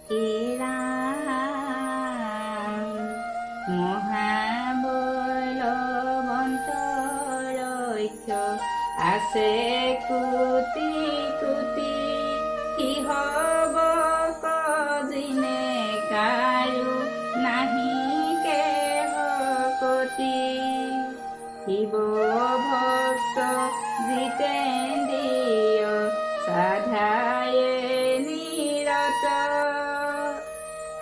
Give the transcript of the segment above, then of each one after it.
হে ৰাম মহাবলৱন্ত আছে কোটি কোটি কিহব কজিনে কাৰো নাহি কেহ কতি শিৱ ভক্ত জিতেন্দ্ৰিয় সাধায়ে নিৰত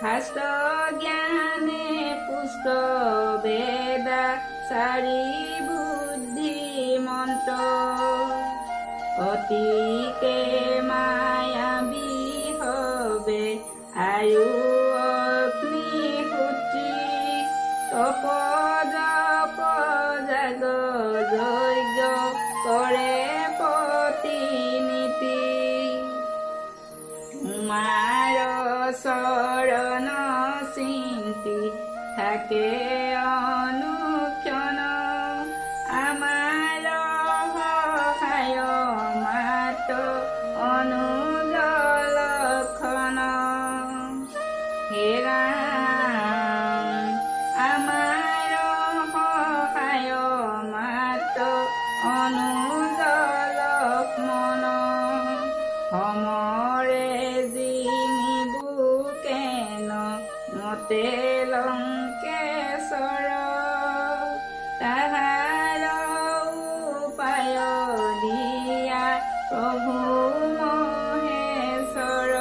শাস্ত্ৰ জ্ঞানে পুষ্ট বেদা চাৰি বুদ্ধিমন্ত অতিকে মায়াবী হবে আৰু অগ্নিহোত্ৰী তপ জপ জাগ যজ্ঞ কৰে প্ৰতিনিতি তোমাৰ চৰণ চিন্তি থাকে অনুক্ষণ আমাৰ সহায় মাত অনুজলক্ষণ হে ৰাম আমাৰ সহায় মাত অনুজলক্ষ্মণ সমৰে জিনিবুকেন মতে লংকেশ্বৰ তাহাৰ উপায় দিয়া প্ৰভু মহেশ্বৰ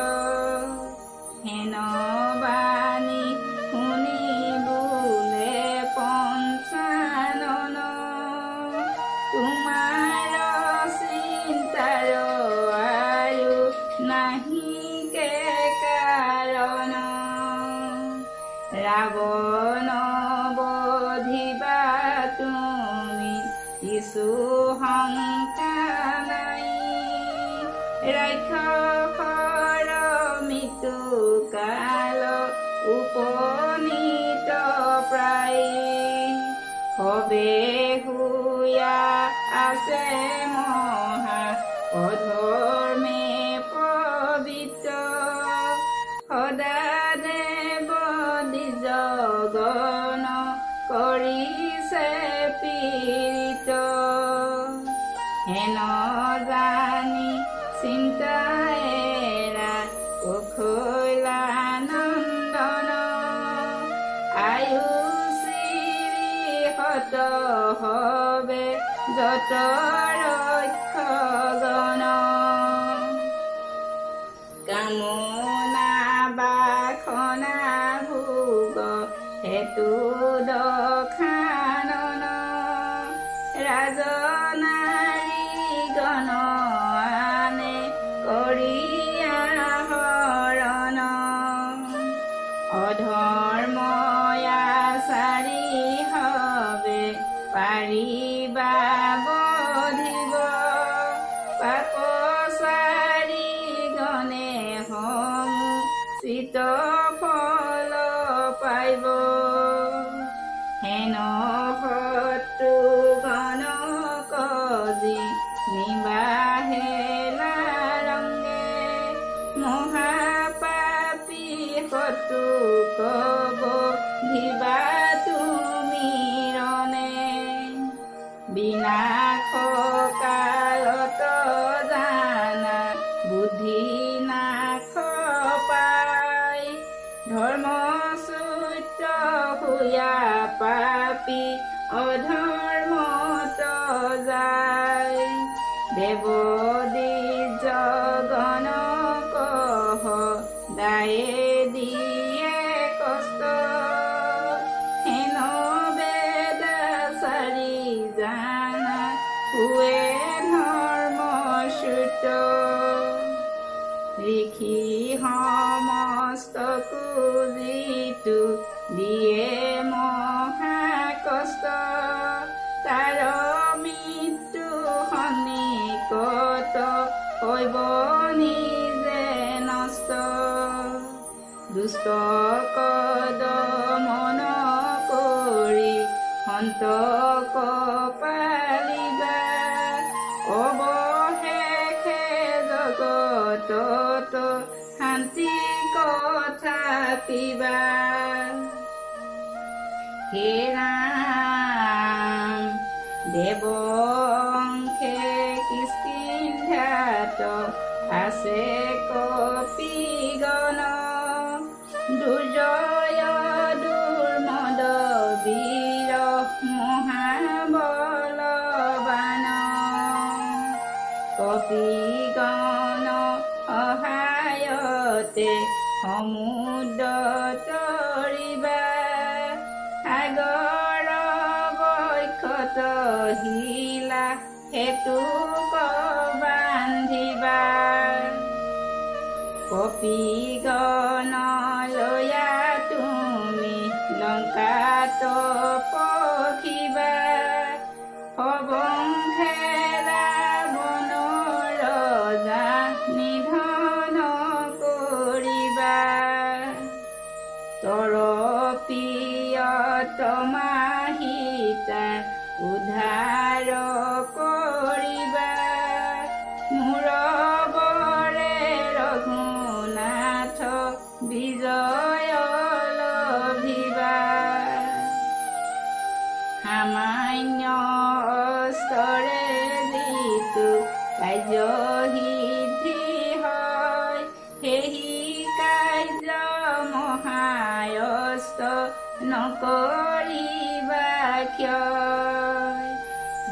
হেন বাণী শুনি বোলে পঞ্চানন তোমাৰ চিন্তাৰ আৰু নাহিকে কাৰণ ৰাৱণ বধিবা তুমি কিছু শংকা নাই ৰাক্ষসৰ মৃত্যু কাল উপনীত প্ৰায় সবে শুয়া আছে মহা অধৰ্মে পবিত্ৰ সদা দেৱ দ্বিজগণ কৰিছে পীড়িত হেন জানি চিন্তা এৰা কৌশলা নন্দন আয়ু শ্ৰীহত হবে যত ৰক্ষগণ কামনা বাসনা ভোগ হেতু দখানন ৰাজনাৰীগণ আনে কৰিয়া হৰণ অধৰ্ময়াচাৰী হবে পাৰিবা বধিব পাপচাৰী গণে চিত ফল পাইব হেন শত্ৰু গণ কজি নিবাহে লাৰংগে মহাপাপী শত্ৰু কব ভিবা তুমি ৰনে বিনাশ কালত জানা বুদ্ধি নাশ পাই ধৰ্মসূত্ৰ শুয়া পাপী অধৰ্মত যায় দেৱ দ্বিজগণ কহ দায়ে দিয়ে কষ্ট হেন বেদাচাৰী জানা শুৱে ধৰ্মসূত্ৰ ঋষি সমস্তকো যিটো দিয়ে মহাকষ্ট তাৰ মৃত্যু সন্নিকট হৈব নিজে নষ্ট দুষ্ট কদমন কৰি সন্তক পালিবা অৱশেষে জগতত শান্তি কথা ৰাখিবা। হে ৰাম দেৱংশে কিষ্কিন্ধাত আছে কপিগণ, দুৰ্জয় দুৰ্মদ বীৰ মহাবলৱান। কপিগণ অহায়তে সমুদ্ৰ তৰিবা, সাগৰ বক্ষত শিলা সেতুক বান্ধিবা। কপিগণ লয়া তুমি লংকাত পখিবা, সবংশে ৰাৱণ ৰজা নিধন কৰিবা। তৰ প্ৰিয়তমা সীতা উদ্ধাৰ কৰিবা, মোৰ বৰে ৰঘুনাথ বিজয় লভিবা। সামান্য অস্ত্ৰৰে যিটো কাৰ্য সিদ্ধি হয়, সেই কাৰ্য মহায়স্ত্ৰ নকৰিবা ক্ষয়।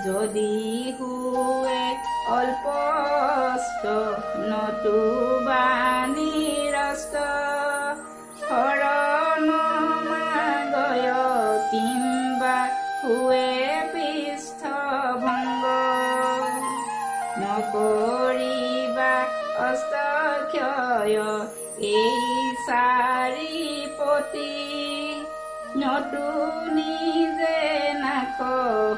যদি হুৱে অল্পস্ত নতুবা নিৰস্ত, শৰণ মাগয় কিম্বা হুৱে পৃষ্ঠভংগ। নকৰিবা অস্তক্ষয় এই চাৰিপতি, নতু নিজে নাশ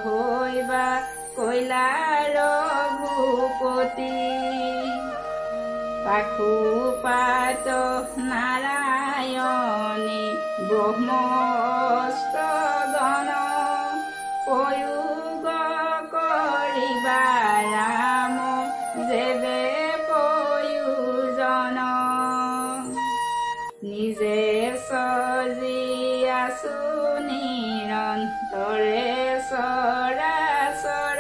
হৈবা কৈলা ৰঘুপতি। পাশুপাত নাৰায়ণী ব্ৰহ্মস্ত্ৰগণ, প্ৰয়োগ কৰিবা ৰাম যেবে প্ৰয়োজন। নিজে সজি আছো নিৰন্তৰে চৰাচৰ,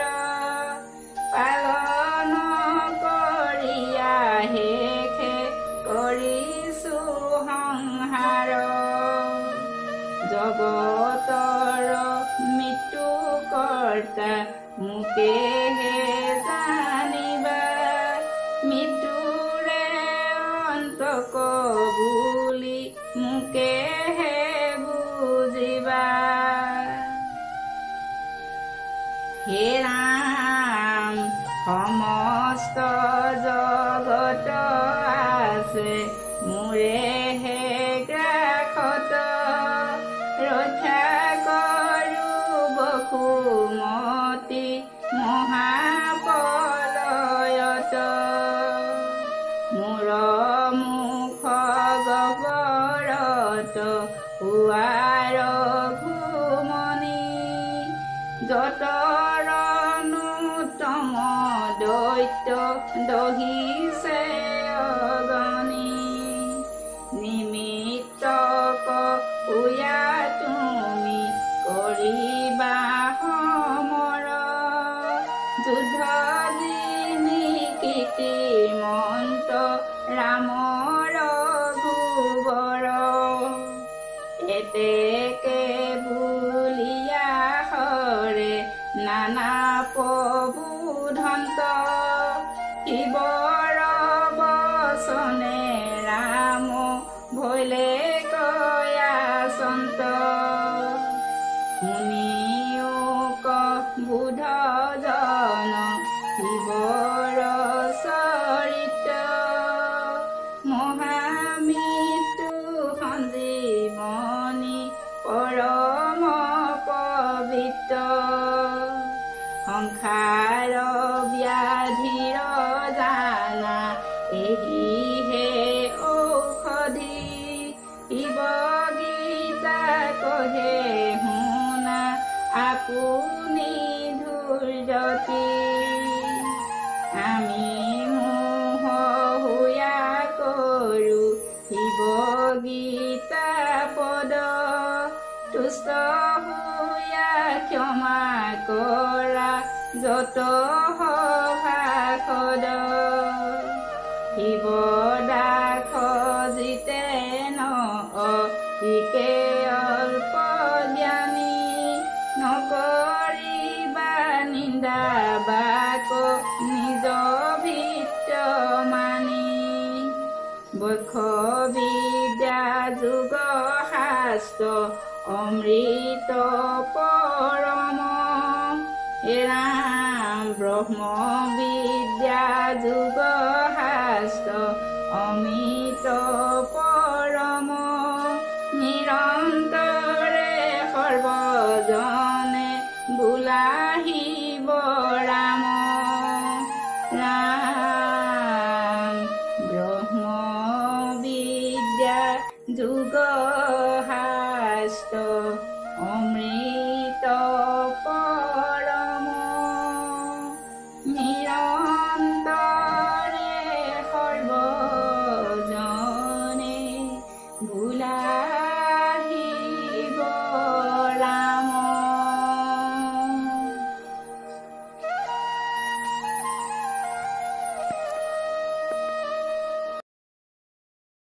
পালন কৰিয়া শেষে কৰিছো সংহাৰ। জগতৰ মৃত্যু কৰ্তা মোকেহে জানিবা, মৃত্যুৰে অন্তক বুলি মোকেহে বুজিবা। হে ৰাম সমস্ত জগত আছে মোৰেহে গ্ৰাসত, ৰক্ষা কৰো বসুমতী মহাপলয়ত। মোৰ মুখ গহ্বৰত হোৱাৰ ঘুমনি, যতৰনোত্তম দৈত্য দহিছে অগণি। নিমিত্তক উয়া তুমি কৰিবা সমৰ, যুদ্ধ দিনি কীৰ্তিমন্ত ৰামৰ ঘুবৰ। এতেকে বুলিয়া হৰে নানা প্ৰবোধন্ত, শিৱৰ বচনে ৰাম ভৈলে কয়াচন্ত। মুনিয়োক বুধ জন শিৱৰ চৰিত্ৰ, মহামৃত্যু সঞ্জীৱনী পৰম পবিত্ৰ। সংসাৰ ব্যাধিৰ জানা এহিহে ঔষধি, শিৱ গীতা কহে শুনা আপুনি ধৈৰ্যতি। আমি মোহ হুয়া কৰো শিৱ গীতা পদ তুষ্ট হৈয়া ক্ষমা কৰা যত সভাসদ শিৱদাস জিতেন অতিকে অল্প জ্ঞানী নকৰিবা নিন্দা বাক নিজ ভিত্য মানি বক্ষ বিদ্যা যোগ শাস্ত্ৰ অমৃত পৰম ৰাম ব্ৰহ্ম বিদ্যা যোগ শাস্ত্ৰ অমৃত পৰম নিৰন্তৰে সৰ্বজনে বোলাহিব ৰাম ৰাম ব্ৰহ্ম বিদ্যা যোগ শাস্ত্ৰ অমৃত